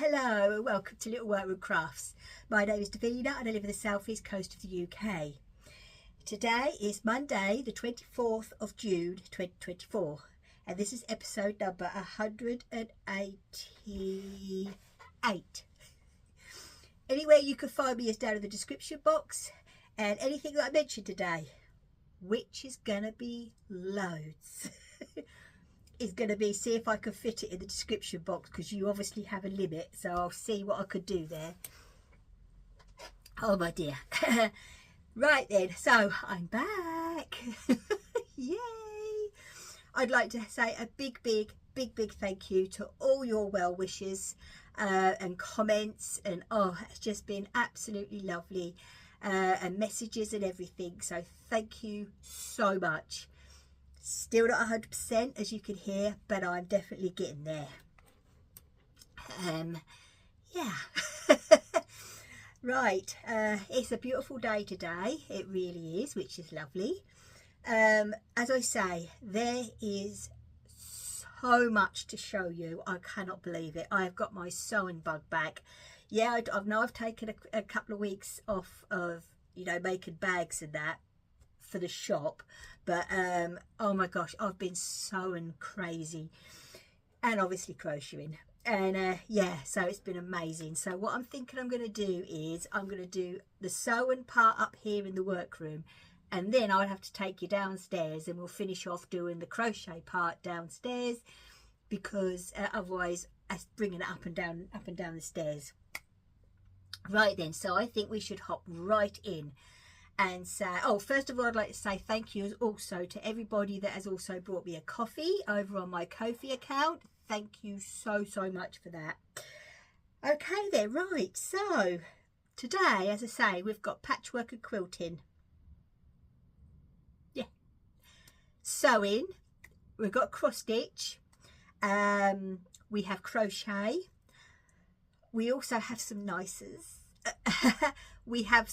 Hello and welcome to Littleworkroomcrafts. My name is Davina and I live in the southeast coast of the UK. Today is Monday the 24th of June 2024 and this is episode number 188. Anywhere you can find me is down in the description box, and anything that I mentioned today, which is going to be loads, is going to be, see if I can fit it in the description box, because you obviously have a limit, so I'll see what I could do there. Oh my dear. Right then, so I'm back. Yay. I'd like to say a big thank you to all your well wishes and comments, and oh, it's just been absolutely lovely, and messages and everything, so thank you so much. Still not 100% as you can hear, but I'm definitely getting there. Yeah. Right, it's a beautiful day today, it really is, which is lovely. As I say, there is so much to show you. I cannot believe it. I have got my sewing bug back. Yeah, I've taken a couple of weeks off of, you know, making bags and that for the shop, but oh my gosh, I've been sewing crazy and obviously crocheting, and yeah, so it's been amazing. So what I'm thinking I'm going to do is I'm going to do the sewing part up here in the workroom, and then I'll have to take you downstairs and we'll finish off doing the crochet part downstairs, because otherwise it's bringing it up and down the stairs. Right then, so I think we should hop right in and say, oh, first of all, I'd like to say thank you also to everybody that has also brought me a coffee over on my Ko-fi account. Thank you so much for that. Okay then, right, so today, as I say, we've got patchwork and quilting. Yeah. Sewing, we've got cross stitch, we have crochet, we also have some nices. We have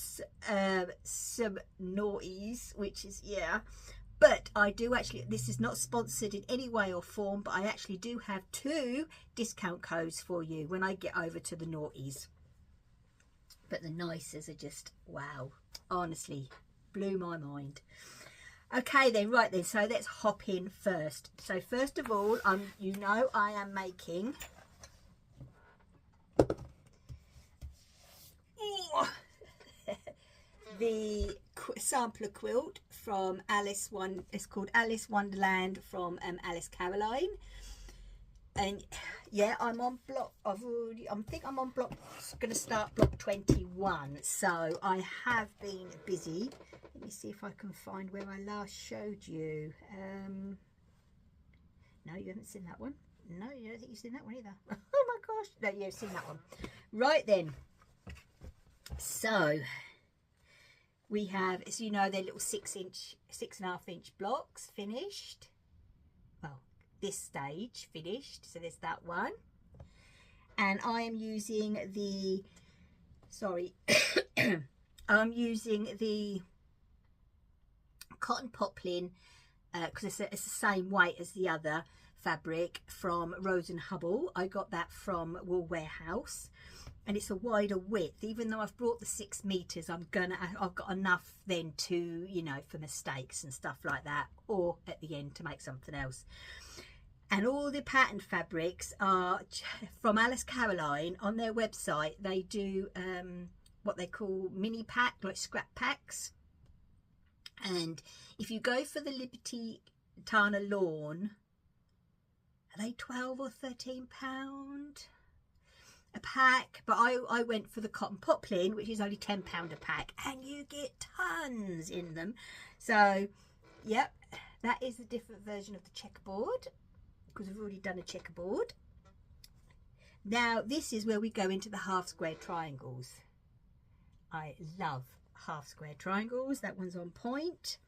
some naughties, which is, yeah, but I do actually, this is not sponsored in any way or form, but I actually do have 2 discount codes for you when I get over to the naughties. But the nices are just, wow, honestly blew my mind. Okay then, right then, so let's hop in first. So first of all, you know, I am making the sampler quilt from Alice it's called Alice Wonderland from Alice Caroline. And yeah, I'm on block, I think I'm on block, going to start block 21, so I have been busy. Let me see if I can find where I last showed you. No, you haven't seen that one. No, you don't think you've seen that one either. Oh my gosh, no, you've seen that one. Right then, so we have, as you know, they're little 6.5 inch blocks finished. Well, this stage finished, so there's that one. And I am using the, sorry, I'm using the cotton poplin, because it's the same weight as the other fabric from Rose and Hubble. I got that from Wool Warehouse, and it's a wider width. Even though I've brought the 6 meters, I've got enough then to, you know, for mistakes and stuff like that, or at the end to make something else. And all the pattern fabrics are from Alice Caroline. On their website they do what they call mini pack, like scrap packs. And if you go for the Liberty Tana Lawn, are they £12 or £13 a pack? But I went for the cotton poplin, which is only £10 a pack, and you get tons in them. So yep, that is the different version of the checkerboard, because we've already done a checkerboard. Now this is where we go into the half square triangles. I love half square triangles. That one's on point.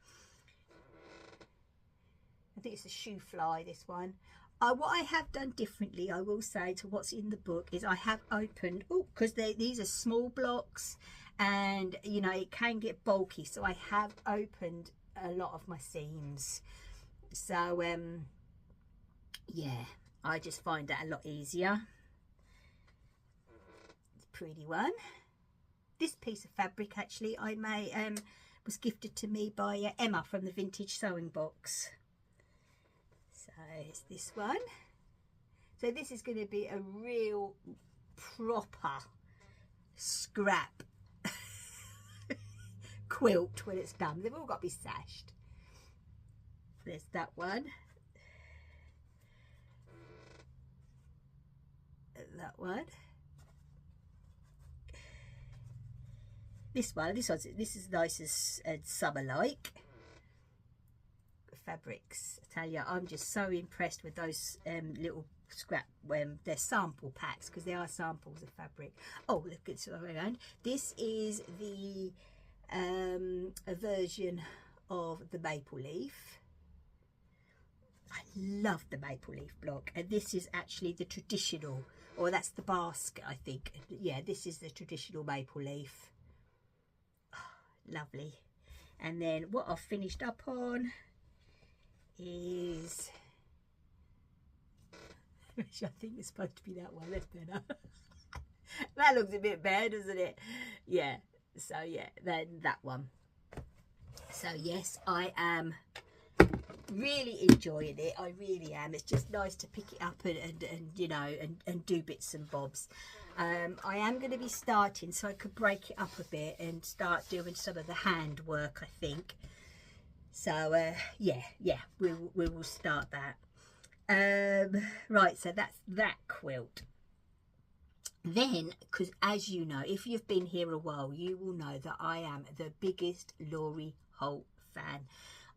I think it's a shoe fly, this one. What I have done differently, I will say, to what's in the book is I have opened, because these are small blocks and, you know, it can get bulky, so I have opened a lot of my seams. So yeah, I just find that a lot easier. pretty one. This piece of fabric actually was gifted to me by Emma from the Vintage Sewing Box. So it's this one. So this is going to be a real proper scrap quilt when it's done. They've all got to be sashed. There's that one. That one. This is nice as summer-like fabrics. I tell you, I'm just so impressed with those little scrap they're sample packs, because they are samples of fabric. Oh, look, it's around. This is the a version of the maple leaf. I love the maple leaf block, and this is actually the traditional, or that's the basket, I think. Yeah, this is the traditional maple leaf. Oh, lovely. And then what I've finished up on is, which I think is supposed to be that one. That's better. That looks a bit bad, doesn't it? Yeah. So yeah, then that one. So yes, I am really enjoying it. I really am. It's just nice to pick it up and you know, and do bits and bobs. I am going to be starting, so I could break it up a bit and start doing some of the handwork, I think. So yeah, we will start that. Right, so that's that quilt. Then, because as you know, if you've been here a while, you will know that I am the biggest Laurie Holt fan.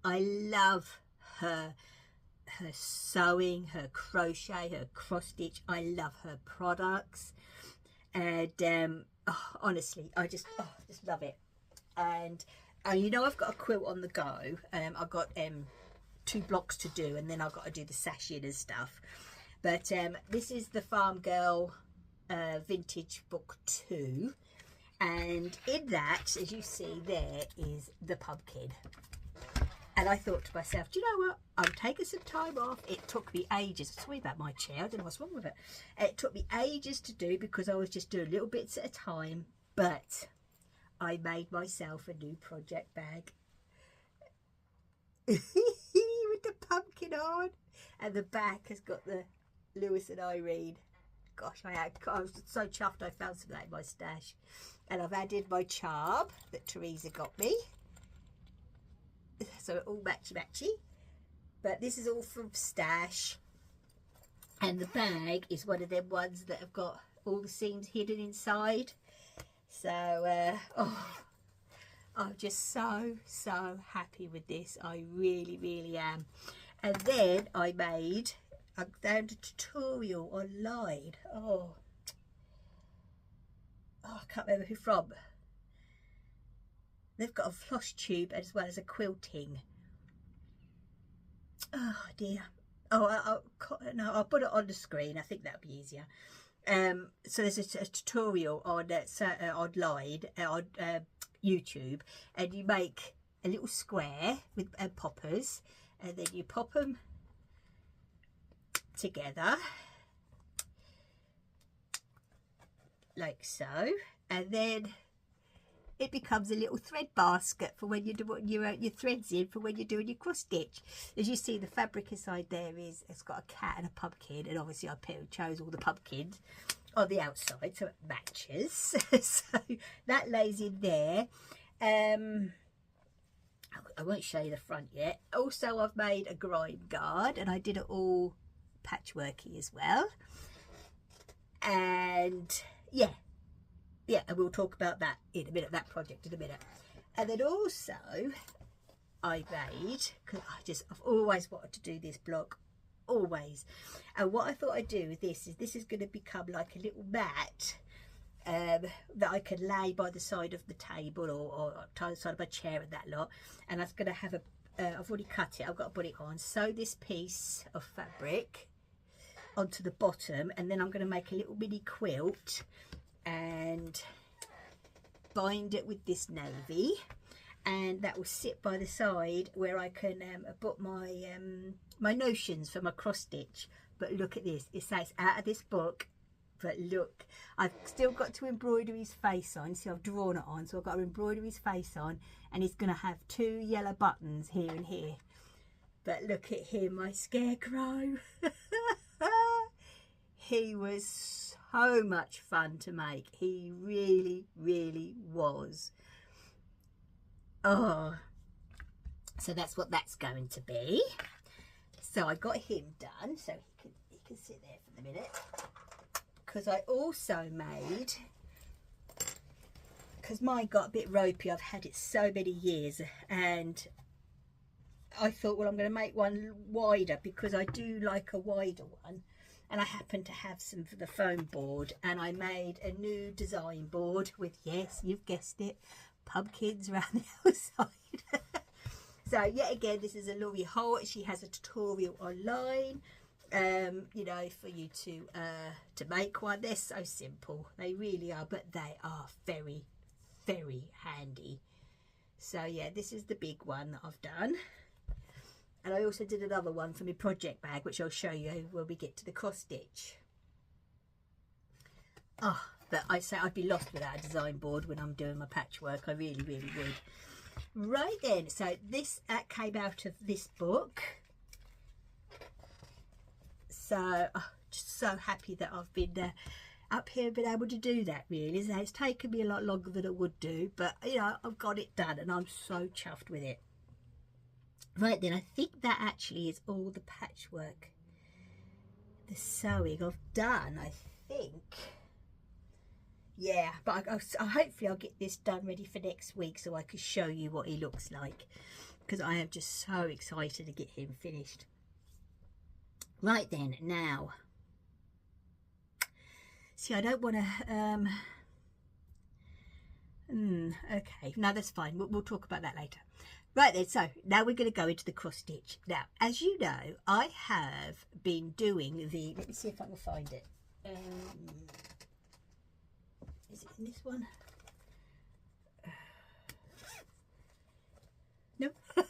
I love her sewing, her crochet, her cross stitch. I love her products, and oh, honestly, I just love it. And you know, I've got a quilt on the go. I've got 2 blocks to do, and then I've got to do the sashing and stuff. But this is the Farm Girl Vintage Book 2, and in that, as you see, there is the pumpkin. And I thought to myself, do you know what, I'm taking some time off. It took me ages. Sorry about my chair, I don't know what's wrong with it. It took me ages to do, because I was just doing little bits at a time. But I made myself a new project bag with the pumpkin on, and the back has got the Lewis and Irene. Gosh, I was so chuffed I found some of that in my stash. And I've added my charm that Teresa got me, so it all matchy. But this is all from stash, and the bag is one of them ones that have got all the seams hidden inside. So oh, I'm just so happy with this. I really am. And then I found a tutorial online. Oh, I can't remember who from. They've got a floss tube as well as a quilting. Oh dear. Oh, I'll put it on the screen. I think that'll be easier. So there's a tutorial on online on YouTube, and you make a little square with poppers, and then you pop them together like so, and then it becomes a little thread basket for when you're doing your threads in for when you're doing your cross stitch. As you see, the fabric inside there it's got a cat and a pumpkin, and obviously I chose all the pumpkins on the outside so it matches. So that lays in there. I won't show you the front yet. Also, I've made a grime guard, and I did it all patchworky as well. And yeah, and we'll talk about that in a minute, that project in a minute. And then also I made, because I've always wanted to do this block, always. And what I thought I'd do with this is going to become like a little mat that I can lay by the side of the table, or the side of my chair and that lot. And that's going to have I've already cut it, I've got to put it on. Sew this piece of fabric onto the bottom, and then I'm going to make a little mini quilt and bind it with this navy, and that will sit by the side where I can put my my notions for my cross stitch. But look at this, it says out of this book but look, I've still got to embroider his face on. See, I've drawn it on, so I've got to embroider his face on, and he's going to have 2 yellow buttons here and here. But look at him, my scarecrow. He was so much fun to make. He really, really was. Oh, so that's what that's going to be. So I got him done, so he can sit there for the minute. Because I also made, because mine got a bit ropey, I've had it so many years, and I thought, well, I'm going to make one wider because I do like a wider one. And I happen to have some for the foam board, and I made a new design board with, yes, you've guessed it, pumpkins around the outside. So yet again, this is a Laurie Holt. She has a tutorial online, you know, for you to make one. They're so simple, they really are, but they are very, very handy. So yeah, this is the big one that I've done. And I also did another one for my project bag, which I'll show you when we get to the cross stitch. Oh, but I say I'd be lost without a design board when I'm doing my patchwork. I really, really would. Right then, so this came out of this book. So, just so happy that I've been up here and been able to do that, really. So it's taken me a lot longer than it would do, but, you know, I've got it done and I'm so chuffed with it. Right then, I think that actually is all the patchwork, the sewing I've done, I think. Yeah, but hopefully I'll get this done ready for next week so I can show you what he looks like, because I am just so excited to get him finished. Right then, now, see, I don't want to, okay, no, that's fine, we'll talk about that later. Right then, so now we're going to go into the cross stitch. Now, as you know, I have been doing the, let me see if I can find it. Is it in this one? No. Oh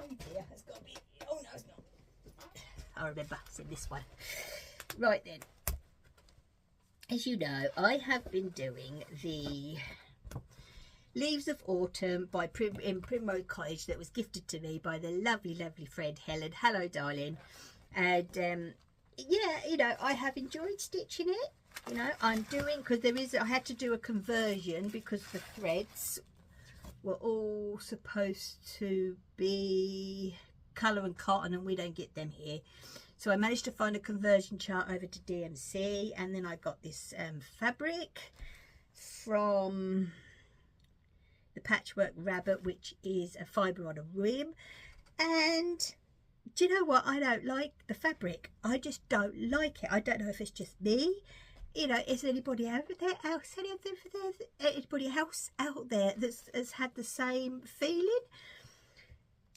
dear, it's got to be, oh no, it's not. I remember, it's in this one. Right then, as you know, I have been doing the Leaves of Autumn by in Primrose Cottage that was gifted to me by the lovely, lovely friend Helen. Hello, darling. And yeah, you know, I have enjoyed stitching it. You know, I'm doing, because I had to do a conversion because the threads were all supposed to be colour and cotton, and we don't get them here. So I managed to find a conversion chart over to DMC, and then I got this fabric from the Patchwork Rabbit, which is a fibre on a rim. And do you know what? I don't like the fabric. I just don't like it. I don't know if it's just me. You know, is anybody out there else? Anybody else out there that's had the same feeling?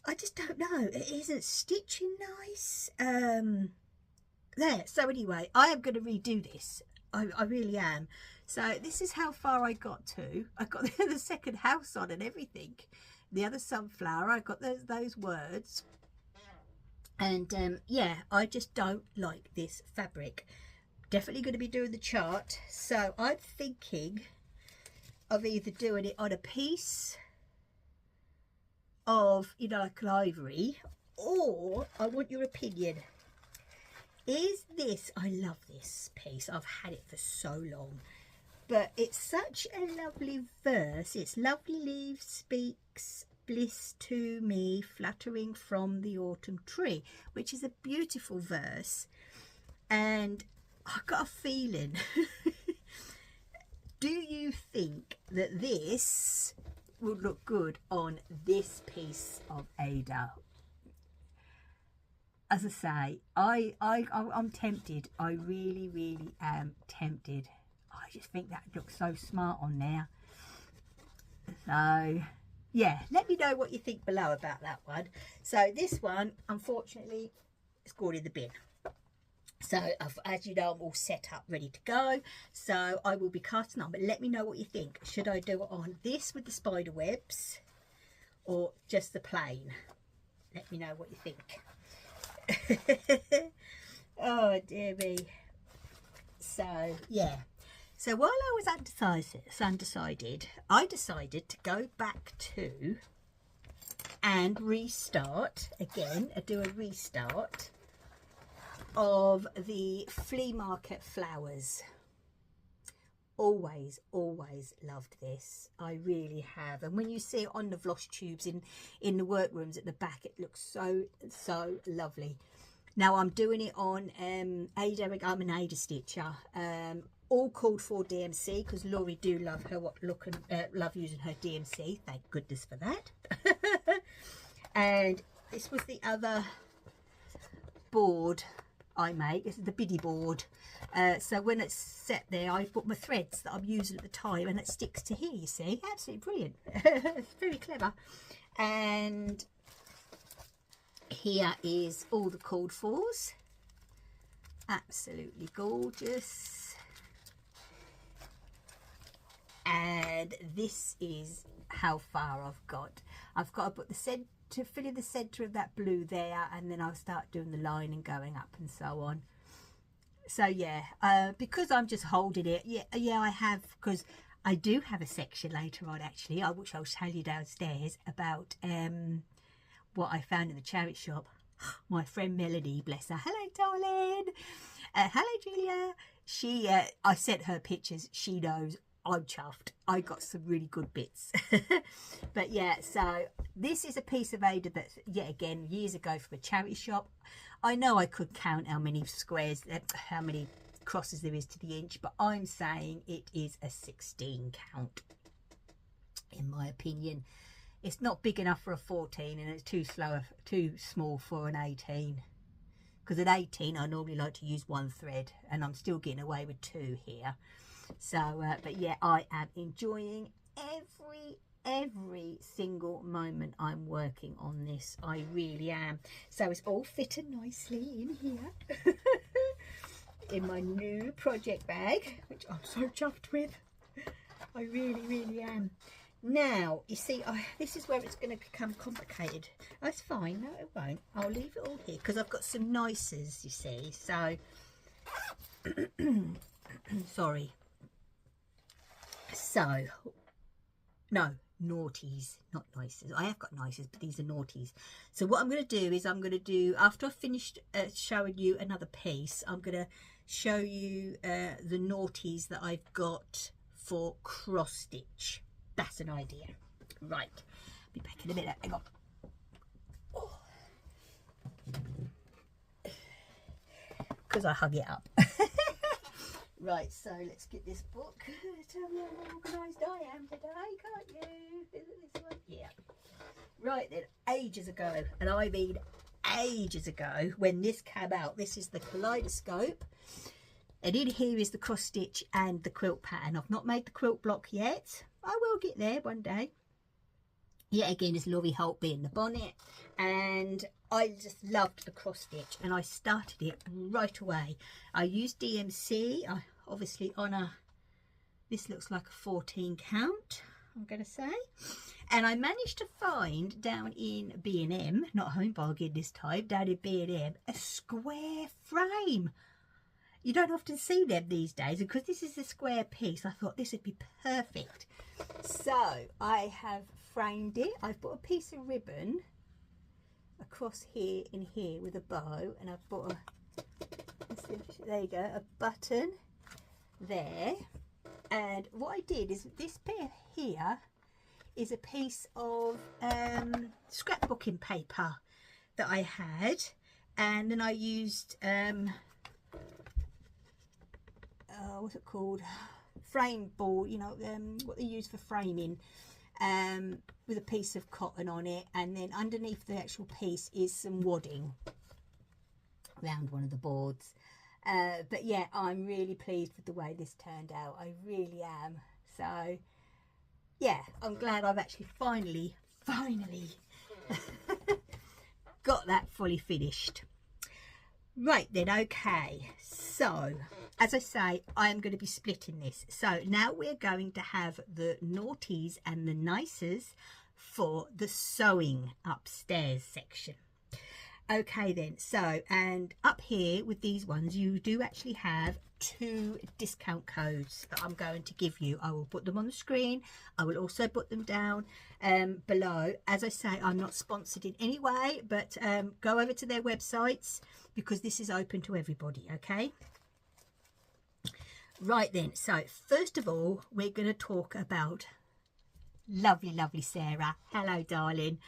I just don't know. It isn't stitching nice. There. So anyway, I am going to redo this. I really am. So this is how far I got to. I got the second house on and everything. The other sunflower. I got those words. And yeah, I just don't like this fabric. Definitely going to be doing the chart. So I'm thinking of either doing it on a piece of, you know, like an ivory, or I want your opinion. Is this, I love this piece. I've had it for so long. But it's such a lovely verse. It's lovely leaves speaks bliss to me, fluttering from the autumn tree, which is a beautiful verse. And I've got a feeling. Do you think that this would look good on this piece of Ada? As I say, I'm tempted. I really, really am tempted. I just think that looks so smart on there. So yeah, let me know what you think below about that one. So this one, unfortunately, is gone in the bin. So as you know, I'm all set up, ready to go. So I will be casting on, but let me know what you think. Should I do it on this with the spider webs or just the plain? Let me know what you think. Oh dear me. So yeah, so while I was undecided, I decided to go back to and restart again, do a restart of the flea market flowers. Always loved this. I really have. And when you see it on the floss tubes in the workrooms at the back, it looks so lovely. Now I'm doing it on I'm an Ada stitcher, all called for DMC, because Laurie do love her love using her DMC. Thank goodness for that. And this was the other board I make. This is the biddy board. So when it's set there, I've got my threads that I'm using at the time, and it sticks to here, you see. Absolutely brilliant. It's very clever. And here is all the called fors. Absolutely gorgeous. And this is how far I've got. I've got to put the to fill in the centre of that blue there, and then I'll start doing the line and going up and so on. So yeah, because I'm just holding it, yeah I have, because I do have a section later on actually, which I'll tell you downstairs about what I found in the charity shop. My friend Melanie, bless her. Hello darling. Hello Julia. She I sent her pictures. She knows I'm chuffed. I got some really good bits. But yeah, so this is a piece of Ada that, yet again, years ago from a charity shop. I know I could count how many squares, how many crosses there is to the inch, but I'm saying it is a 16 count, in my opinion. It's not big enough for a 14, and it's too small for an 18. Because at 18, I normally like to use one thread, and I'm still getting away with 2 here. So but yeah, I am enjoying every single moment I'm working on this. I really am. So it's all fitting nicely in here in my new project bag, which I'm so chuffed with. I really am. Now you see, this is where it's going to become complicated. That's fine. No, it won't. I'll leave it all here because I've got some nicers, you see. So sorry. So, no, naughties, not nicers. I have got nicers, but these are naughties. So what I'm going to do is after I've finished showing you another piece, I'm going to show you the naughties that I've got for cross stitch. That's an idea. Right, I'll be back in a minute. Hang on. Because I hung it up. Right, so let's get this book. Tell me how organised I am today, can't you? Is it this one? Yeah. Right then, ages ago, and I mean ages ago, when this came out, this is the kaleidoscope. And in here is the cross stitch and the quilt pattern. I've not made the quilt block yet. I will get there one day. Yet again, it's Laurie Holt being the bonnet. And I just loved the cross stitch, and I started it right away. I used DMC, obviously on this looks like a 14 count, I'm going to say. And I managed to find down in B&M, not Home Bargain this time, down in B&M, a square frame. You don't often see them these days, and because this is a square piece, I thought this would be perfect. So I have framed it. I've put a piece of ribbon across here in here with a bow, and I've put there you go, a button there. And what I did is, this bit here is a piece of scrapbooking paper that I had, and then I used what's it called, frame board, you know, what they use for framing, with a piece of cotton on it, and then underneath the actual piece is some wadding around one of the boards. But yeah, I'm really pleased with the way this turned out. I really am. So yeah, I'm glad I've actually finally got that fully finished. Right then, okay, so as I say, I am going to be splitting this. So now we're going to have the naughties and the nicers for the sewing upstairs section. Okay then, so, and up here with these ones, you do actually have 2 discount codes that I'm going to give you. I will put them on the screen. I will also put them down below. As I say, I'm not sponsored in any way, but go over to their websites because this is open to everybody, okay? Right then, so first of all, we're going to talk about lovely, lovely Sarah. Hello, darling.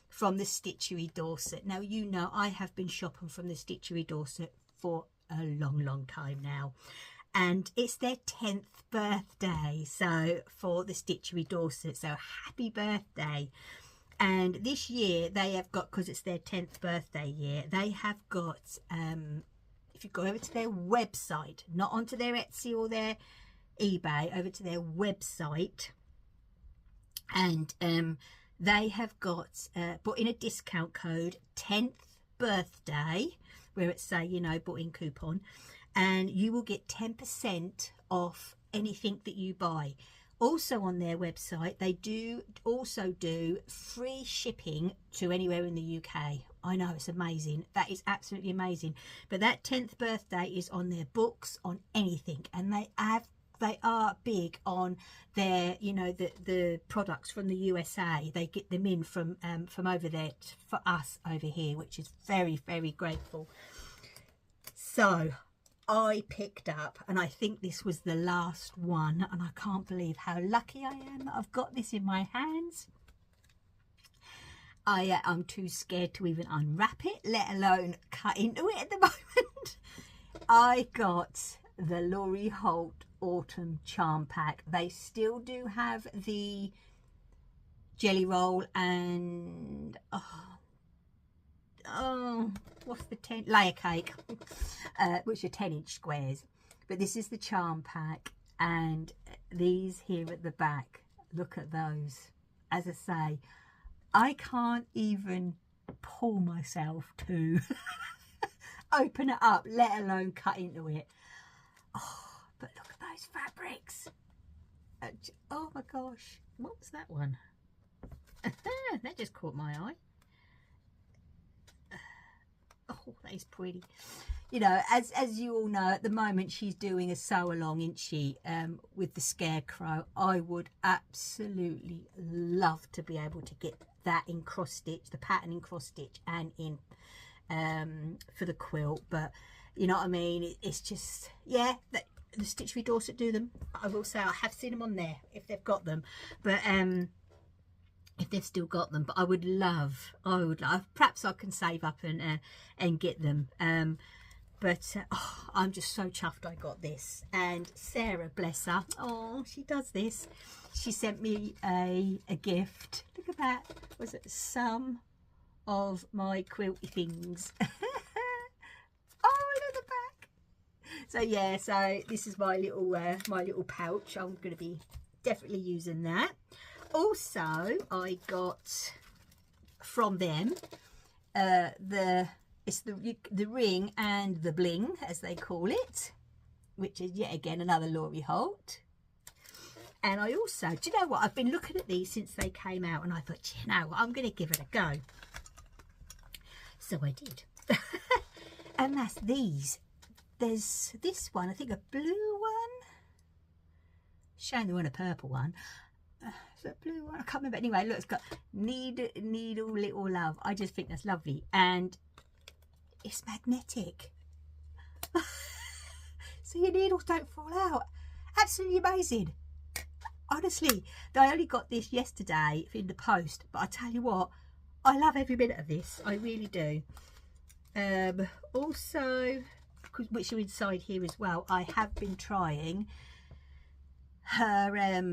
From the Stitchery Dorset. Now, you know, I have been shopping from the Stitchery Dorset for a long, long time now. And it's their 10th birthday. So, for the Stitchery Dorset. So, happy birthday. And this year, they have got, because it's their 10th birthday year, they have got, if you go over to their website, not onto their Etsy or their eBay, over to their website, and they have got put in a discount code 10th birthday, where it's say, you know, bought in coupon, and you will get 10% off anything that you buy. Also on their website, they do also do free shipping to anywhere in the UK. I know, it's amazing. That is absolutely amazing. But that 10th birthday is on their books, on anything, and they are big on their, you know, the products from the USA. They get them in from over there for us over here, which is very, very grateful. So I picked up, and I think this was the last one, and I can't believe how lucky I am that I've got this in my hands. I'm too scared to even unwrap it, let alone cut into it at the moment. I got the Laurie Holt Autumn Charm Pack. They still do have the jelly roll and what's the layer cake, which are 10-inch squares, but this is the charm pack, and these here at the back, look at those. As I say, I can't even pull myself to open it up, let alone cut into it. Oh, but look at those fabrics. Oh my gosh, what was that one? That just caught my eye. Oh, that is pretty. You know, as you all know, at the moment she's doing a sew along, isn't she, with the scarecrow. I would absolutely love to be able to get that in cross stitch, the pattern in cross stitch and in for the quilt, but you know what I mean, it's just, yeah, the Stitchery Dorset do them. I will say I have seen them on there if they've got them, but if they've still got them. But I would love, perhaps I can save up and get them. But I'm just so chuffed I got this. And Sarah, bless her, oh, she does this. She sent me a gift. Look at that. Was it some of my quilty things? Oh, look at the back. So yeah, so this is my little pouch. I'm going to be definitely using that. Also, I got from them it's the ring and the bling, as they call it, which is yet again another Laurie Holt. And I also, do you know what, I've been looking at these since they came out, and I thought, you know what, I'm going to give it a go. So I did. And that's these. There's this one, I think a blue one, showing the one a purple one. Is that blue one? I can't remember. Anyway, look, it's got needle little love. I just think that's lovely, and it's magnetic. So your needles don't fall out. Absolutely amazing. Honestly, I only got this yesterday in the post, but I tell you what, I love every minute of this. I really do. Also, which are inside here as well, I have been trying her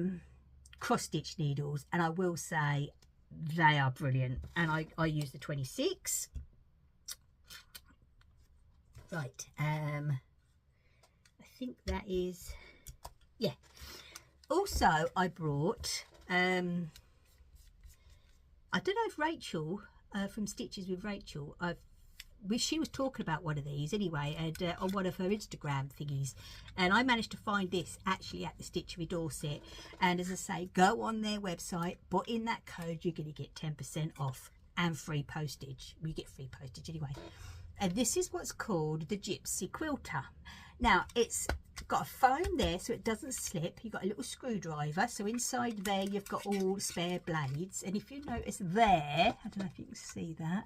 cross stitch needles, and I will say they are brilliant, and I use the 26. Right, I think that is, yeah. Also, I brought I don't know if Rachel from Stitches with Rachel, she was talking about one of these anyway, and on one of her Instagram thingies, and I managed to find this actually at the Stitchery Dorset. And as I say, go on their website, put in that code, you're going to get 10% off. and free postage. We get free postage anyway. And this is what's called the Gypsy Quilter. Now it's got a foam there so it doesn't slip. You've got a little screwdriver, so inside there you've got all spare blades. And if you notice there, I don't know if you can see that,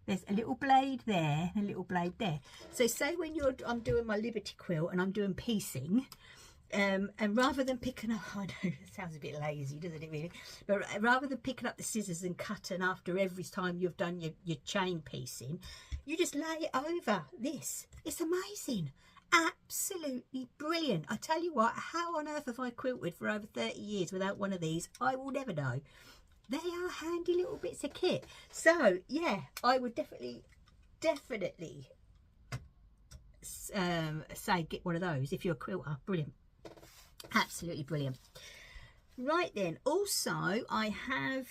there's a little blade there and a little blade there. So say when I'm doing my Liberty quilt and I'm doing piecing, and rather than picking up, I know it sounds a bit lazy, doesn't it really, but rather than picking up the scissors and cutting after every time you've done your chain piecing, you just lay it over this. It's amazing, absolutely brilliant. I tell you what, how on earth have I quilted for over 30 years without one of these? I will never know. They are handy little bits of kit. So yeah, I would definitely say get one of those if you're a quilter. Brilliant, absolutely brilliant. Right then, also I have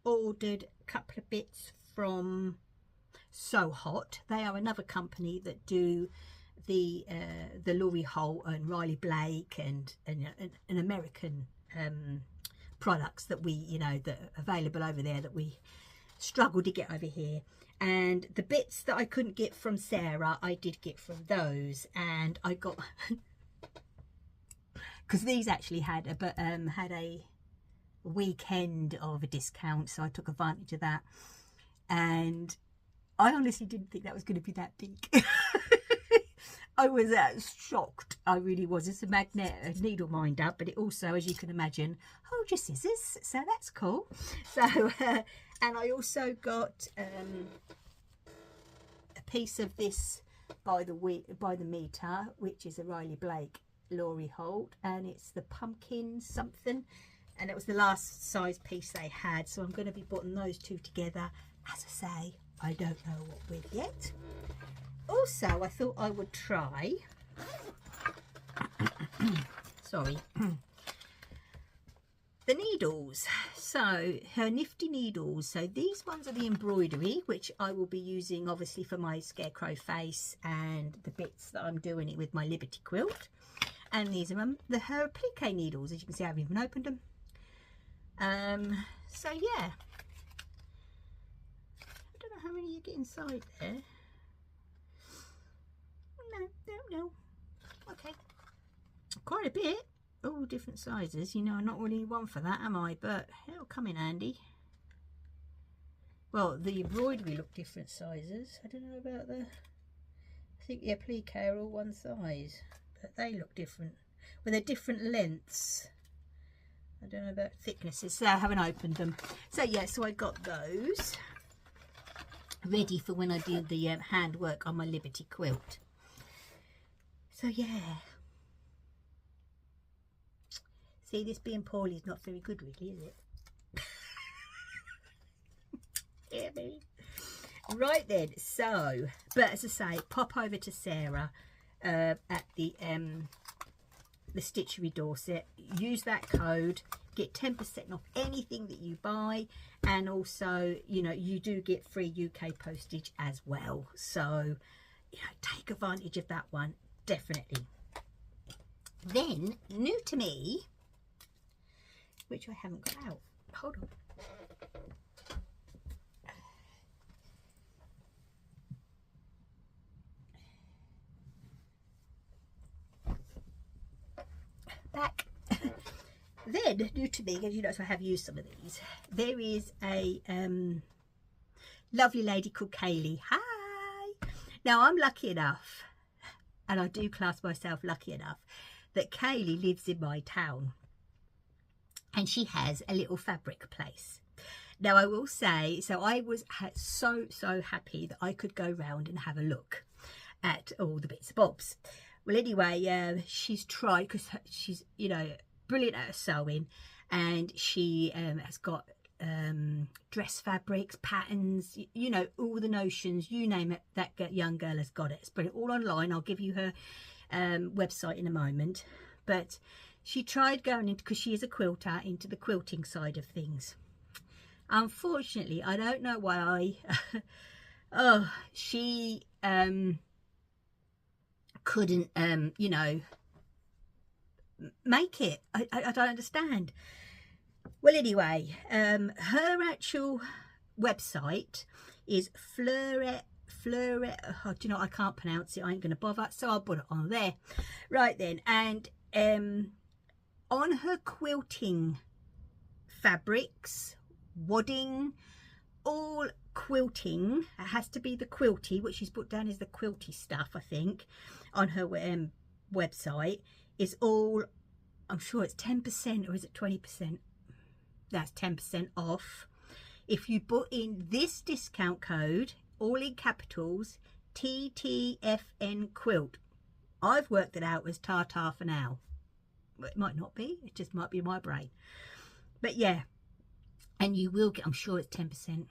ordered a couple of bits from Sewhot. They are another company that do the Laurie Holt and Riley Blake and an American products that we, you know, that are available over there that we struggle to get over here. And the bits that I couldn't get from Sarah, I did get from those, and I got because these actually had a weekend of a discount, so I took advantage of that. And I honestly didn't think that was going to be that big. I was shocked. I really was. It's a needle minder, but it also, as you can imagine, hold your scissors. So that's cool. So, and I also got a piece of this by the meter, which is a Riley Blake Laurie Holt, and it's the pumpkin something, and it was the last size piece they had. So I'm going to be putting those two together. As I say, I don't know what with yet. Also, I thought I would try, sorry, the needles. So her nifty needles. So these ones are the embroidery, which I will be using obviously for my scarecrow face and the bits that I'm doing it with my Liberty quilt. And these are her applique needles. As you can see, I haven't even opened them. So yeah, I don't know how many you get inside there. No. Okay, quite a bit. All different sizes. You know, I'm not really one for that, am I? But it'll come in handy. Well, the embroidery look different sizes. I don't know about I think the applique are all one size, but they look different. Well, they're different lengths. I don't know about thicknesses, so I haven't opened them. So yeah, so I got those ready for when I do the handwork on my Liberty quilt. So yeah, see, this being poorly is not very good really, is it? Yeah, me. Right then, so, but as I say, pop over to Sarah at the Stitchery Dorset, use that code, get 10% off anything that you buy, and also, you know, you do get free UK postage as well. So, you know, take advantage of that one. Definitely. Then, new to me, which I haven't got out. Hold on. Back. Then, new to me, as you notice I have used some of these, there is a lovely lady called Kaylee. Hi! Now, I'm lucky enough, and I do class myself lucky enough, that Kaylee lives in my town and she has a little fabric place. Now I will say, so I was so happy that I could go round and have a look at all the bits and bobs. Well, anyway, she's tried, because she's, you know, brilliant at her sewing, and she has got dress fabrics, patterns, you know, all the notions, you name it, that young girl has got it. It's brilliant, all online. I'll give you her website in a moment. But she tried going into, because she is a quilter, into the quilting side of things. Unfortunately, I don't know why oh, she couldn't you know, make it. I don't understand. Well, anyway, her actual website is oh, do you know, I can't pronounce it, I ain't gonna bother, so I'll put it on there. Right then, and on her quilting fabrics, wadding, all quilting, it has to be the quilty, which she's put down as the quilty stuff, I think, on her website, is all, I'm sure it's 10%, or is it 20%? That's 10% off if you put in this discount code, all in capitals, TTFN quilt. I've worked it out as Tartar for now. It might not be, it just might be my brain. But yeah, and you will get, I'm sure it's 10%.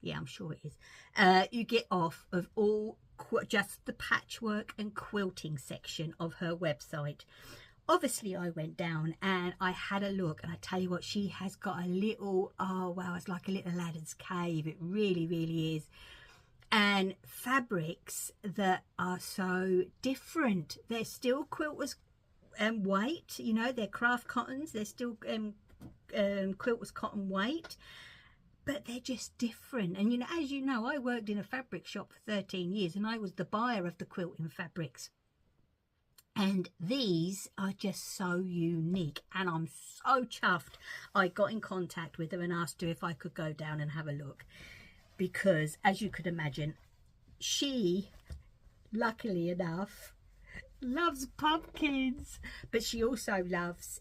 Yeah, I'm sure it is. You get off of all, just the patchwork and quilting section of her website. Obviously, I went down and I had a look, and I tell you what, she has got a little, oh wow, it's like a little ladder's cave. It really, really is. And fabrics that are so different. They're still quilters weight, you know, they're craft cottons. They're still quilters cotton weight, but they're just different. And you know, as you know, I worked in a fabric shop for 13 years, and I was the buyer of the quilting fabrics. And these are just so unique, and I'm so chuffed I got in contact with her and asked her if I could go down and have a look, because as you could imagine, she, luckily enough, loves pumpkins, but she also loves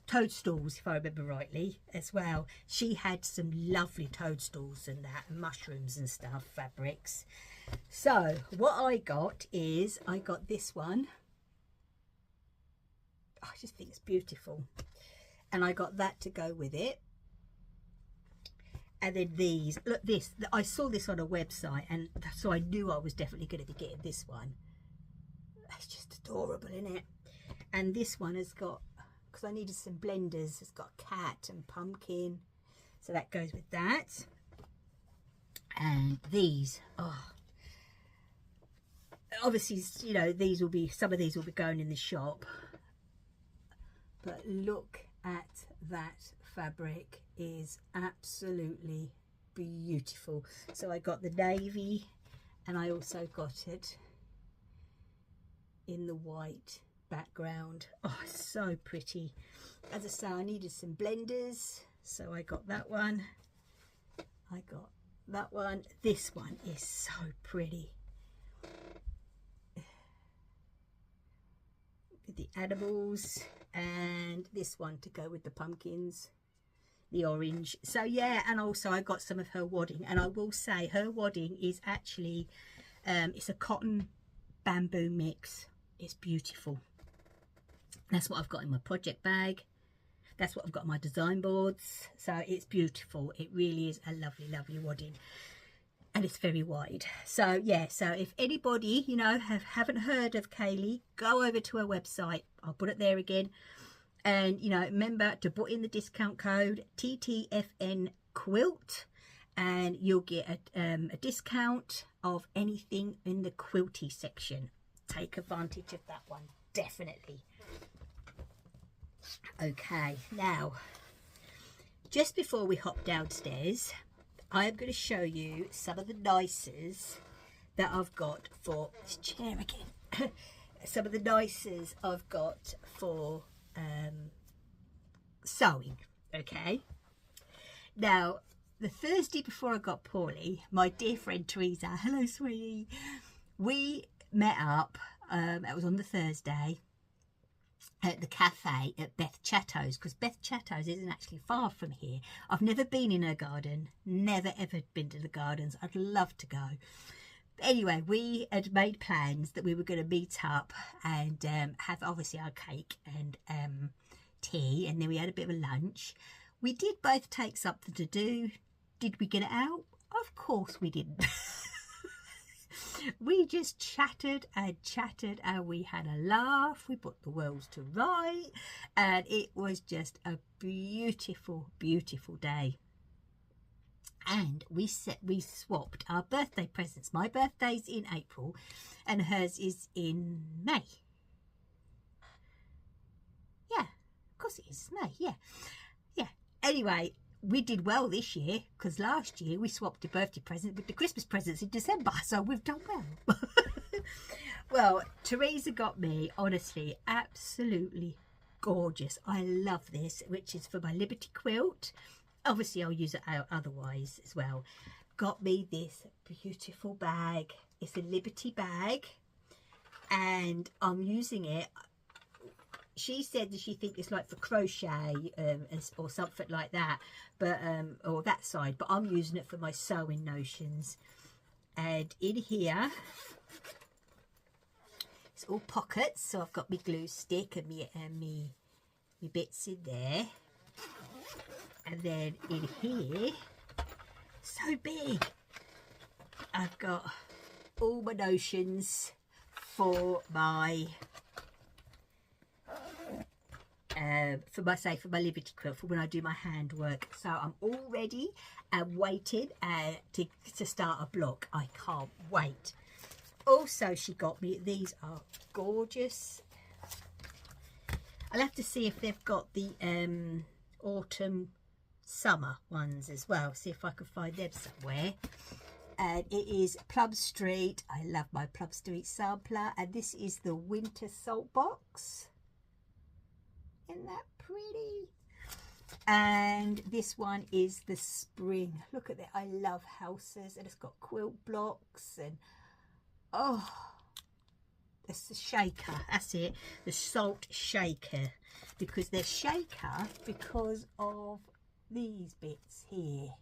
toadstools, if I remember rightly, as well. She had some lovely toadstools and that, and mushrooms and stuff, fabrics. So what I got is, I got this one. I just think it's beautiful, and I got that to go with it. And then these, look, this, I saw this on a website, and so I knew I was definitely going to be getting this one. That's just adorable, isn't it? And this one has got, because I needed some blenders, it's got cat and pumpkin, so that goes with that. And these, oh, obviously, you know, these will be, some of these will be going in the shop, but look at that fabric, is absolutely beautiful. So I got the navy, and I also got it in the white background. Oh, so pretty. As I say, I needed some blenders, so I got that one. I got that one. This one is so pretty, with the animals, and this one to go with the pumpkins, the orange. So yeah, and also I got some of her wadding, and I will say her wadding is actually it's a cotton bamboo mix. It's beautiful. That's what I've got in my project bag. That's what I've got on my design boards. So it's beautiful. It really is a lovely, lovely wadding, and it's very wide. So yeah, so if anybody, you know, haven't heard of Kaylee, go over to her website. I'll put it there again. And, you know, remember to put in the discount code TTFN quilt, and you'll get a discount of anything in the quilty section. Take advantage of that one, definitely. Okay, now, just before we hop downstairs, I am going to show you some of the nicers that I've got for this chair again. Some of the nicers I've got for sewing. Okay, now the Thursday before I got poorly, my dear friend Teresa, hello sweetie, we met up. It was on the Thursday at the cafe at Beth Chatto's, because Beth Chatto's isn't actually far from here. I've never been in her garden, never ever been to the gardens. I'd love to go. Anyway, we had made plans that we were going to meet up and have obviously our cake and tea, and then we had a bit of a lunch. We did both take something to do. Did we get it out? Of course we didn't. We just chatted and chatted, and we had a laugh. We put the worlds to right, and it was just a beautiful, beautiful day. And we swapped our birthday presents. My birthday's in April, and hers is in May. Yeah, course it is, no, yeah. Anyway, we did well this year, because last year we swapped the birthday present with the Christmas presents in December, so we've done well. Well, Teresa got me, honestly, absolutely gorgeous. I love this, which is for my Liberty quilt. Obviously, I'll use it out otherwise as well. Got me this beautiful bag. It's a Liberty bag, and I'm using it. She said that she thinks it's like for crochet or something like that, but or that side, but I'm using it for my sewing notions. And in here, it's all pockets, so I've got my glue stick and me bits in there. And then in here, so big, I've got all my notions for my for my Liberty quilt, for when I do my handwork. So I'm all ready and waiting to start a block. I can't wait. Also, she got me, these are gorgeous. I'll have to see if they've got the autumn summer ones as well, see if I can find them somewhere. And it is Plum Street. I love my Plum Street sampler, and this is the winter salt box. Isn't that pretty? And this one is the spring. Look at that. I love houses, and it's got quilt blocks, and oh, it's the shaker. That's it, the salt shaker, because they're shaker because of these bits here,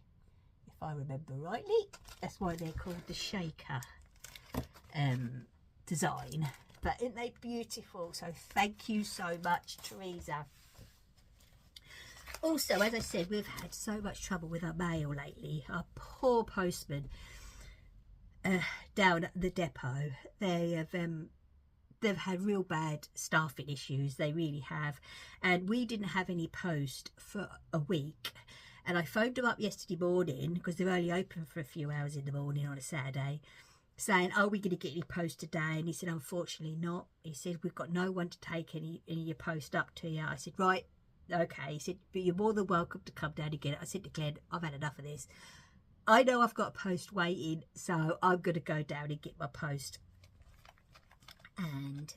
if I remember rightly. That's why they're called the shaker design. But aren't they beautiful? So thank you so much, Teresa. Also, as I said, we've had so much trouble with our mail lately. Our poor postman down at the depot. They've had real bad staffing issues. They really have. And we didn't have any post for a week. And I phoned them up yesterday morning, because they're only open for a few hours in the morning on a Saturday, saying, are we going to get any post today? And he said, unfortunately not. He said, we've got no one to take any of your post up to you. I said, right, okay. He said, but you're more than welcome to come down and get it. I said to Glenn, I've had enough of this. I know I've got a post waiting, so I'm going to go down and get my post. And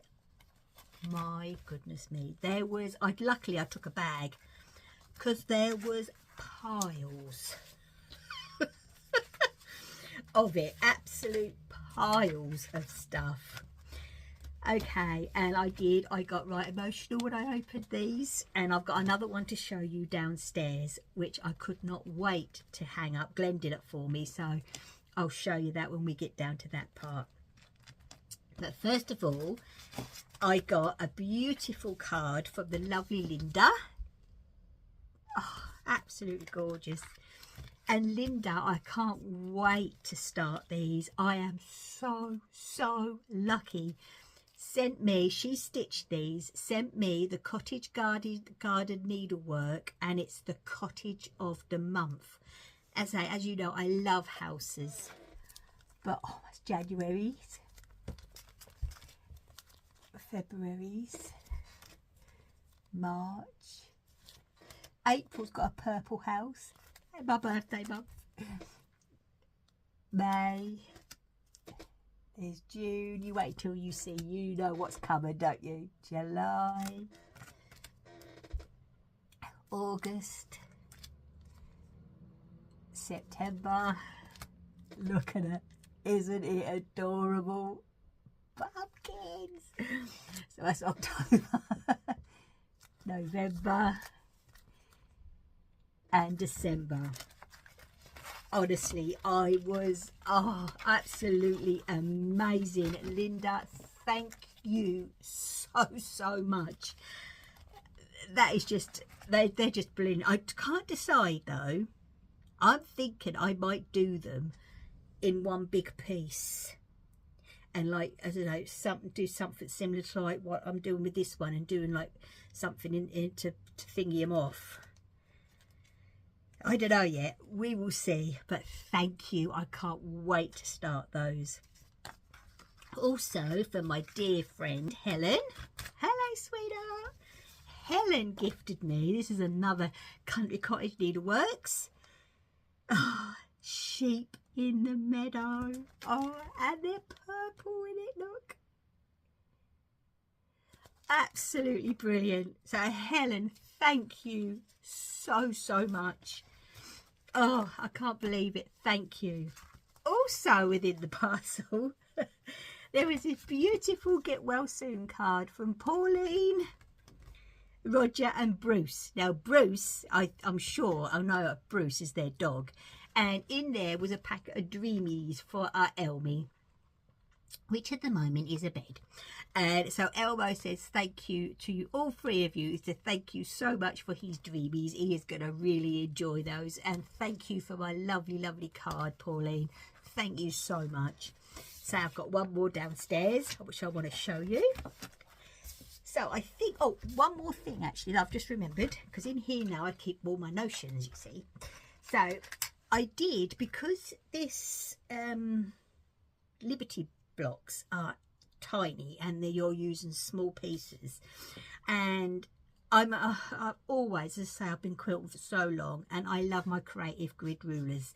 my goodness me, there was, luckily I took a bag, because there was piles of it, absolute piles of stuff. Okay, and I got right emotional when I opened these, and I've got another one to show you downstairs, which I could not wait to hang up. Glenn did it for me, so I'll show you that when we get down to that part. But first of all, I got a beautiful card from the lovely Linda. Oh, absolutely gorgeous. And Linda, I can't wait to start these. I am so lucky. Sent me, she stitched these, sent me the cottage garden needlework, and it's the cottage of the month. As you know, I love houses. But oh, it's January's, February's, March, April's got a purple house, my birthday month, May, there's June. You wait till you see, you know what's coming, don't you? July, August, September. Look at it, isn't it adorable? Pumpkins. So that's October, November and December. Honestly, I was absolutely amazing. Linda, thank you so much. That is just, they're just brilliant. I can't decide though. I'm thinking I might do them in one big piece, and like, I don't know, do something similar to like what I'm doing with this one, and doing like something in to thingy them off. I don't know yet, we will see, but thank you. I can't wait to start those. Also, for my dear friend Helen. Hello, sweetheart. Helen gifted me. This is another Country Cottage Needleworks. Oh, sheep in the meadow. Oh, and they're purple in it, look. Absolutely brilliant. So Helen, thank you so much. Oh, I can't believe it. Thank you. Also within the parcel, there was this beautiful get well soon card from Pauline, Roger and Bruce. Now Bruce, I'm sure, I know Bruce is their dog, and in there was a packet of dreamies for our Elmy, which at the moment is a bed. And so Elmo says thank you to you, all three of you. He said thank you so much for his dreamies. He is going to really enjoy those. And thank you for my lovely card, Pauline. Thank you so much. So I've got one more downstairs, which I want to show you. So I think, oh, one more thing actually that I've just remembered, because in here now I keep all my notions, you see. So I did, because this Liberty blocks are tiny and you're using small pieces, and I've always, as I say, I've been quilting for so long, and I love my creative grid rulers.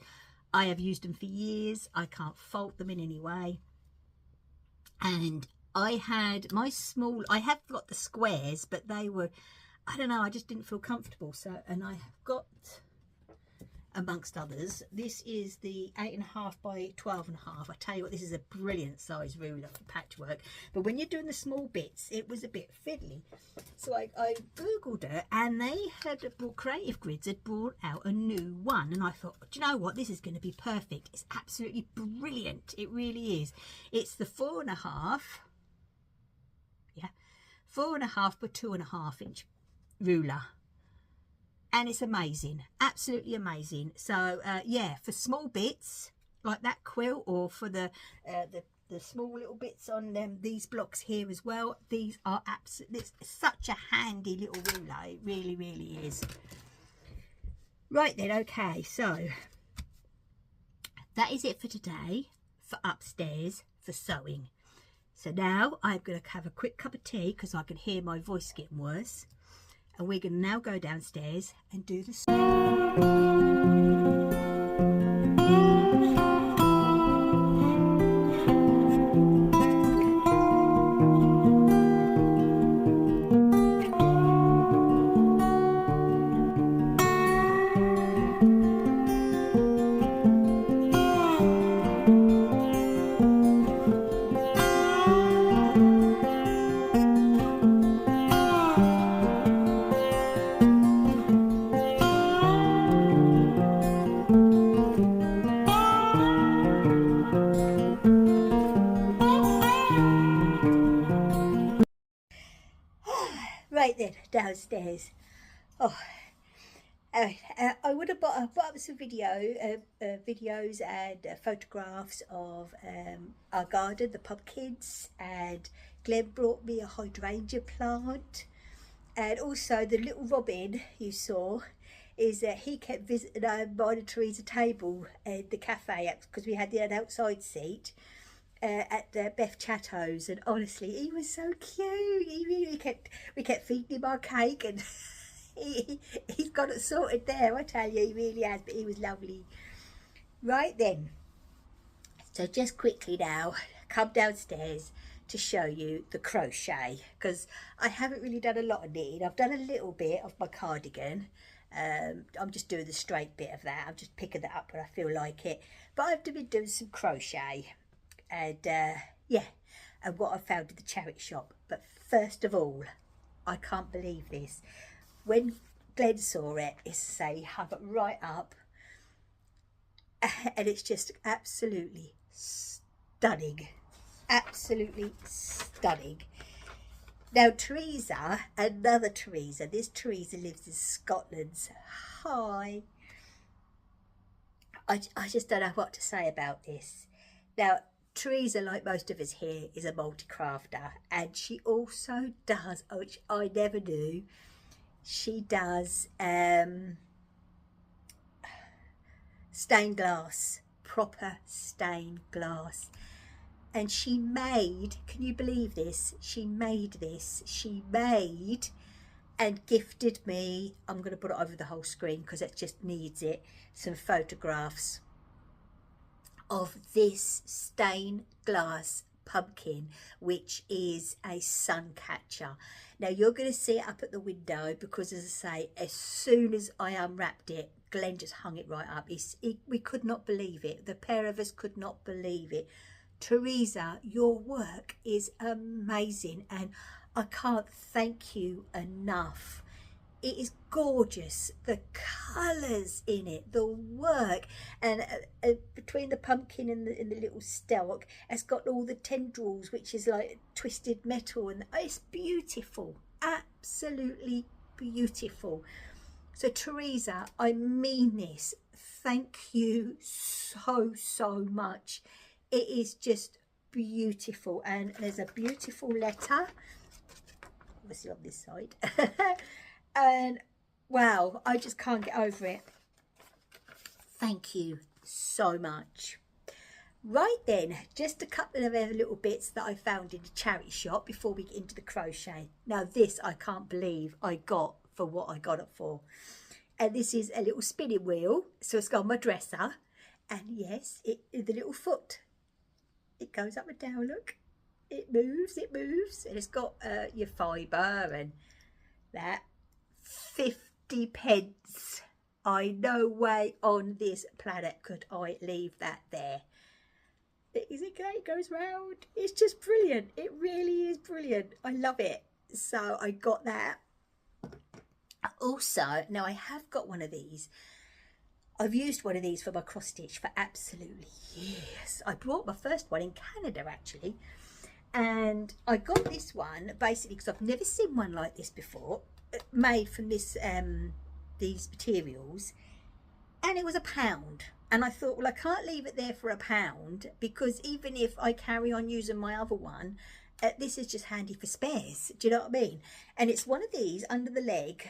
I have used them for years. I can't fault them in any way. And I had my small, I have got the squares, but they were, I don't know, I just didn't feel comfortable. So, and I have got, amongst others, this is the 8.5 by 12.5. I tell you what, this is a brilliant size ruler for patchwork, but when you're doing the small bits, it was a bit fiddly. So I googled it, and they had brought, Creative Grids had brought out a new one, and I thought, do you know what, this is going to be perfect. It's absolutely brilliant. It really is. It's the 4.5, yeah, 4.5 by 2.5 inch ruler. And it's amazing, absolutely amazing. So yeah, for small bits like that quilt, or for the small little bits on these blocks here as well, these are absolutely, it's such a handy little ruler. It really is. Right then, okay, so that is it for today for upstairs for sewing. So now I'm going to have a quick cup of tea, because I can hear my voice getting worse. And we're going to now go downstairs and do the downstairs. Oh, I would have bought up some videos and photographs of our garden, the pumpkins, and Glenn brought me a hydrangea plant, and also the little Robin you saw is that he kept visiting mine and Teresa table at the cafe, because we had an outside seat at Beth Chatto's, and honestly he was so cute. He really kept, we kept feeding him our cake, and he's got it sorted there, I tell you, he really has. But he was lovely. Right then, so just quickly now come downstairs to show you the crochet, because I haven't really done a lot of knitting. I've done a little bit of my cardigan. I'm just doing the straight bit of that. I'm just picking that up when I feel like it, but I've been doing some crochet. And yeah, and what I found in the charity shop. But first of all, I can't believe this. When Glenn saw it, he hung it right up, and it's just absolutely stunning, absolutely stunning. Now Teresa, another Teresa, this Teresa lives in Scotland. Hi. I just don't know what to say about this. Now Teresa, like most of us here, is a multi-crafter, and she also does, which I never knew, she does stained glass, proper stained glass. And she made, can you believe this? She made and gifted me, I'm going to put it over the whole screen because it just needs it, some photographs of this stained glass pumpkin, which is a sun catcher. Now you're going to see it up at the window because, as I say, as soon as I unwrapped it, Glenn just hung it right up. We could not believe it. The pair of us could not believe it. Teresa, your work is amazing, and I can't thank you enough. It is gorgeous, the colours in it, the work, and between the pumpkin and the little stalk, it's got all the tendrils, which is like twisted metal, and it's beautiful, absolutely beautiful. So Teresa, I mean this, thank you so much. It is just beautiful, and there's a beautiful letter, obviously on this side. And wow, I just can't get over it. Thank you so much. Right then, just a couple of other little bits that I found in the charity shop before we get into the crochet. Now this I can't believe I got for what I got it for. And this is a little spinning wheel, so it's got my dresser, and yes, the little foot, it goes up and down, look, it moves, and it's got your fibre and that. 50 pence. I no way on this planet could I leave that there. Is it great? It goes round. It's just brilliant. It really is brilliant. I love it. So I got that. Also, now I have got one of these. I've used one of these for my cross stitch for absolutely years. I bought my first one in Canada actually, and I got this one basically because I've never seen one like this before, made from this these materials, and it was £1. And I thought, well, I can't leave it there for £1 because even if I carry on using my other one, this is just handy for spares. Do you know what I mean? And it's one of these under the leg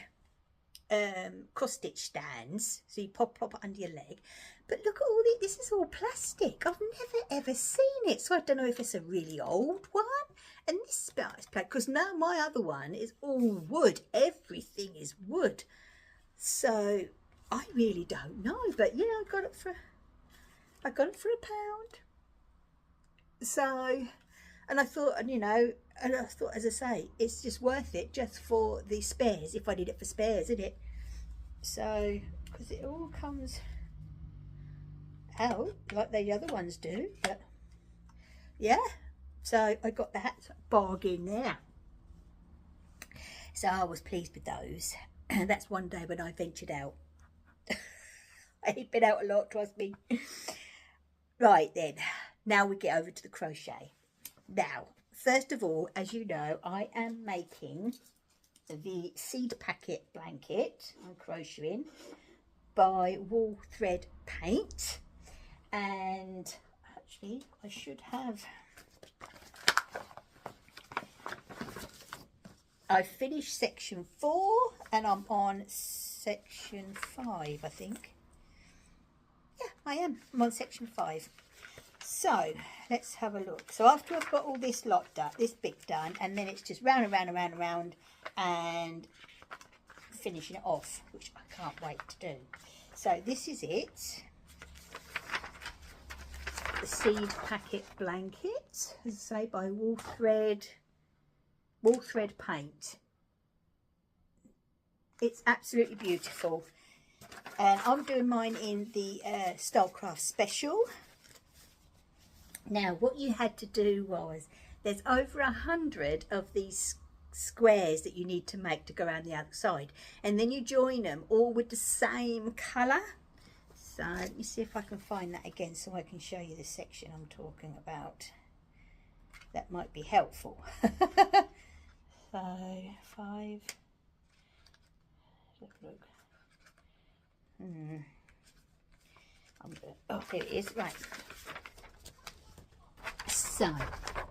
cross stitch stands, so you pop it under your leg. But look at all this is all plastic. I've never ever seen it, so I don't know if it's a really old one. And this bit is plastic because now my other one is all wood. Everything is wood, so I really don't know. But yeah, I got it for £1. So, and I thought, you know, and I thought, as I say, it's just worth it just for the spares, if I need it for spares, isn't it? So, because it all comes out like the other ones do, but yeah, so I got that bargain there. So I was pleased with those. And that's one day when I ventured out. I ain't been out a lot, trust me. Right then, now we get over to the crochet. Now, first of all, as you know, I am making the seed packet blanket. I'm crocheting by Wool Thread Paint, and actually I should have, I finished section 4 and I'm on section 5, I think. Yeah, I'm on section 5. So let's have a look. So after I've got all this lot done, this bit done, and then it's just round and round and round and round and finishing it off, which I can't wait to do. So this is it, the seed packet blanket, as I say, by Wool Thread Paint. It's absolutely beautiful, and I'm doing mine in the Stylecraft Special. Now what you had to do was, there's over 100 of these squares that you need to make to go around the other side, and then you join them all with the same colour. So let me see if I can find that again so I can show you the section I'm talking about. That might be helpful. So 5, look. Oh, here it is, right. So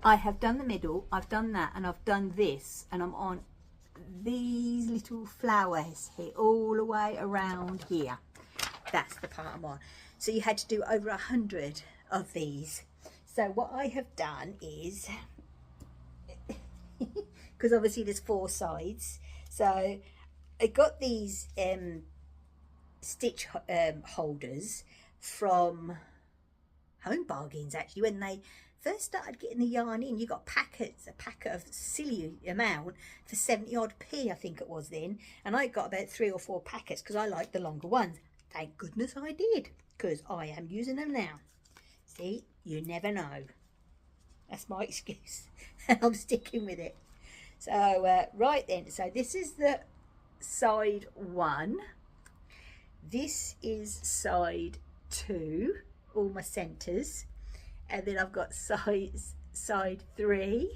I have done the middle, I've done that, and I've done this, and I'm on these little flowers here all the way around here. That's the part I'm on. So you had to do over 100 of these. So what I have done is, because obviously there's 4 sides, So I got these stitch holders from Home Bargains, actually. When they first started getting the yarn in, you got packets, a packet of silly amount for 70 odd p, I think it was then, and I got about 3 or 4 packets because I like the longer ones. Thank goodness I did, because I am using them now. See, you never know. That's my excuse. I'm sticking with it. So right then, so this is the side 1, this is side 2, all my centers, and then I've got side 3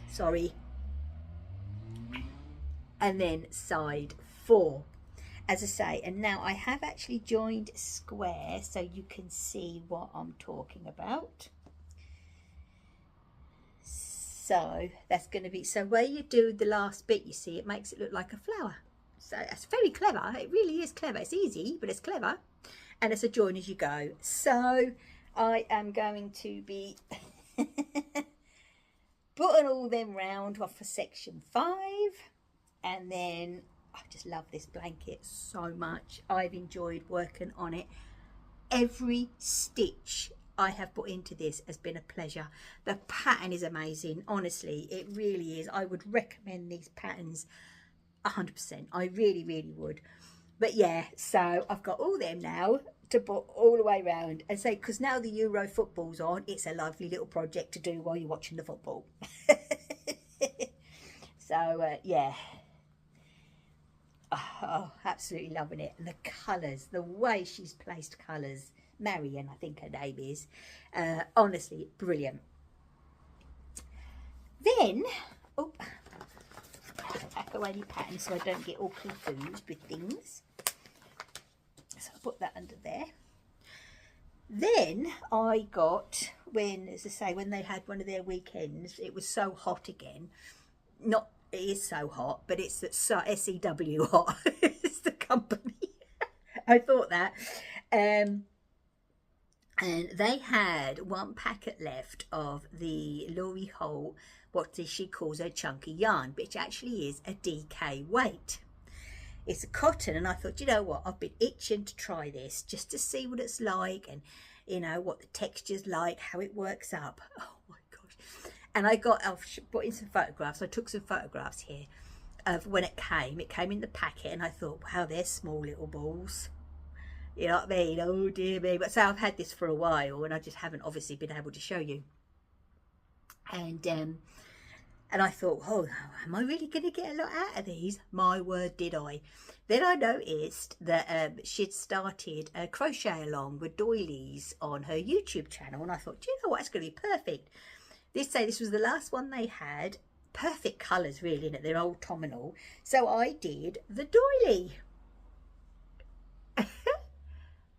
sorry, and then side 4, as I say. And now I have actually joined square so you can see what I'm talking about. So that's going to be, so where you do the last bit, you see, it makes it look like a flower. So that's very clever. It really is clever. It's easy, but it's clever. And it's a join as you go. So I am going to be putting all them round off for section 5. And then I just love this blanket so much. I've enjoyed working on it. Every stitch I have put into this has been a pleasure. The pattern is amazing, honestly, it really is. I would recommend these patterns 100%. I really would. But yeah, so I've got all them now to put all the way around, and say, because now the Euro football's on, it's a lovely little project to do while you're watching the football. So yeah, oh, absolutely loving it. And the colours, the way she's placed colours, Marion, I think her name is, honestly brilliant. Then, oh, pack away the pattern so I don't get all confused with things. So I'll put that under there. Then I got, when, as I say, when they had one of their weekends, it was So Hot again. Not, it is So Hot, but it's SEW Hot. It's the company. I thought that. And they had 1 packet left of the Lori Holt, what she calls her chunky yarn, which actually is a DK weight. It's a cotton, and I thought, you know what, I've been itching to try this just to see what it's like, and you know what the texture's like, how it works up. Oh my gosh. And I've put in some photographs. I took some photographs here of when it came in the packet, and I thought, wow, they're small little balls. You know what I mean? Oh dear me. But so I've had this for a while, and I just haven't obviously been able to show you. And I thought, oh, am I really going to get a lot out of these? My word, did I. Then I noticed that she'd started a crochet along with doilies on her YouTube channel, and I thought, do you know what, it's going to be perfect. This was the last one they had. Perfect colours, really, in it. They're autumnal. So I did the doily.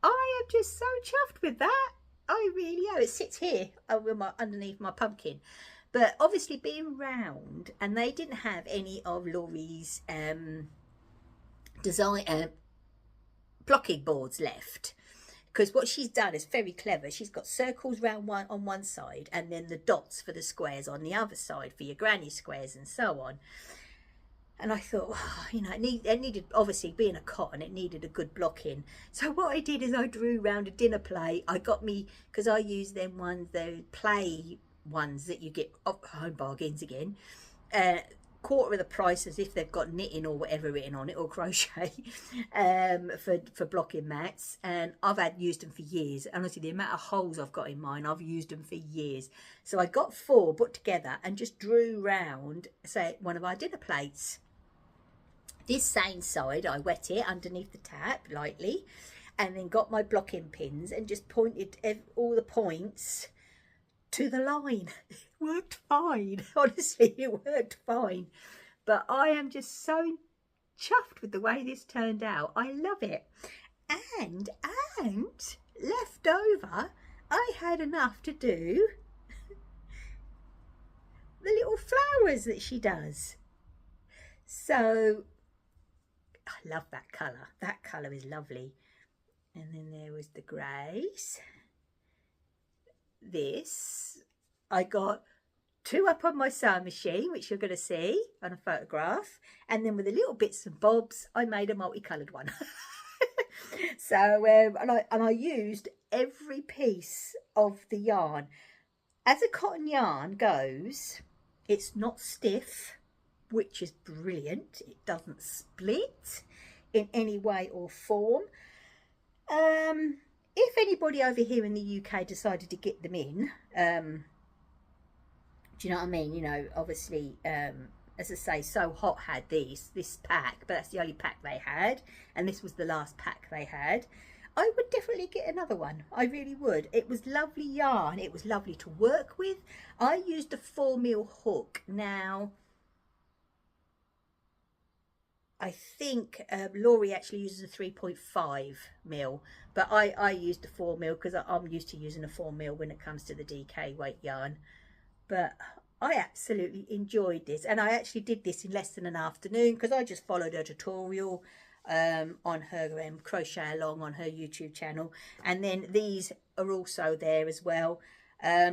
I am just so chuffed with that. I really am. It sits here underneath my pumpkin. But obviously being round, and they didn't have any of Laurie's design blocking boards left, because what she's done is very clever. She's got circles round on one side, and then the dots for the squares on the other side for your granny squares and so on. And I thought, oh, you know, it needed, obviously being a cotton, it needed a good blocking. So what I did is I drew round a dinner plate. I got me, because I use them ones, the play ones that you get at Home Bargains again, quarter of the price as if they've got knitting or whatever written on it, or crochet, for blocking mats. And I've used them for years. Honestly, the amount of holes I've got in mine, I've used them for years. So I got 4 put together and just drew round, say, one of our dinner plates. This same side, I wet it underneath the tap lightly, and then got my blocking pins and just pointed all the points to the line. It worked fine. Honestly, it worked fine. But I am just so chuffed with the way this turned out. I love it. And left over, I had enough to do the little flowers that she does. So I love that colour. That colour is lovely. And then there was the greys. This, I got 2 up on my sewing machine, which you're going to see on a photograph, and then with the little bits and bobs I made a multicoloured one. So and I used every piece of the yarn. As a cotton yarn goes, it's not stiff, which is brilliant. It doesn't split in any way or form. If anybody over here in the UK decided to get them in, do you know what I mean? You know, obviously, as I say, Sewhot had this pack, but that's the only pack they had, and this was the last pack they had. I would definitely get another one. I really would. It was lovely yarn. It was lovely to work with. I used a 4mm hook. Now, I think Laurie actually uses a 3.5mm, but I used a 4mm because I'm used to using a 4mm when it comes to the DK weight yarn. But I absolutely enjoyed this, and I actually did this in less than an afternoon because I just followed her tutorial on her crochet along on her YouTube channel, and then these are also there as well. I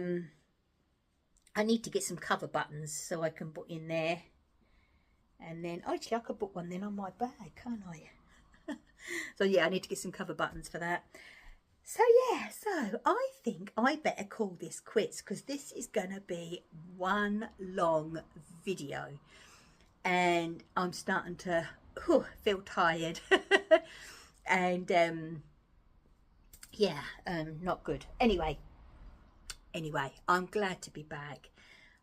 need to get some cover buttons so I can put in there, and then actually I could put one then on my bag, can't I? So yeah, I need to get some cover buttons for that. So yeah, so I think I better call this quits because this is gonna be one long video, and I'm starting to feel tired. And yeah, not good. Anyway, I'm glad to be back.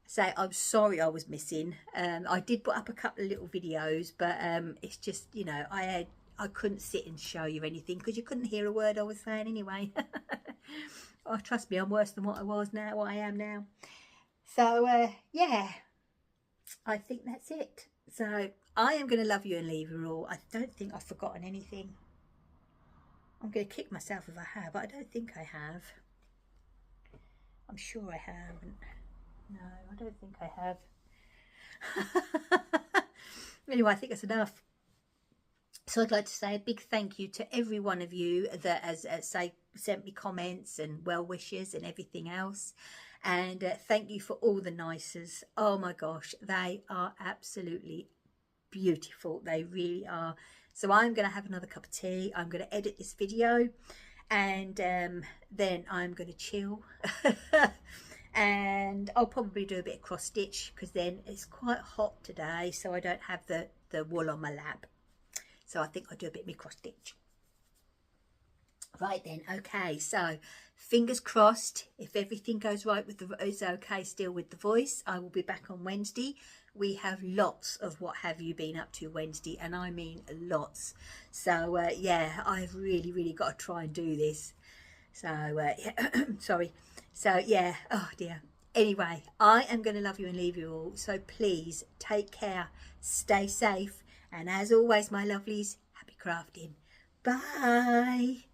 So I'm sorry I was missing. I did put up a couple of little videos, but it's just, you know, I couldn't sit and show you anything because you couldn't hear a word I was saying anyway. Oh, trust me, I'm worse than what I am now. So yeah, I think that's it. So I am going to love you and leave you all. I don't think I've forgotten anything. I'm going to kick myself if I have, but I don't think I have. I'm sure I haven't. No, I don't think I have. Anyway, I think that's enough. So I'd like to say a big thank you to every one of you that has sent me comments and well wishes and everything else. And thank you for all the nices. Oh my gosh, they are absolutely beautiful. They really are. So I'm going to have another cup of tea. I'm going to edit this video, and then I'm going to chill. And I'll probably do a bit of cross stitch because then it's quite hot today, so I don't have the wool on my lap. So I think I'll do a bit of me cross stitch. Right then, okay, so fingers crossed, if everything goes right with is okay still with the voice, I will be back on Wednesday. We have lots of what have you been up to Wednesday, and I mean lots. So yeah, I've really got to try and do this. So yeah, sorry. So yeah, oh dear. Anyway, I am going to love you and leave you all. So please take care, stay safe, and as always, my lovelies, happy crafting. Bye.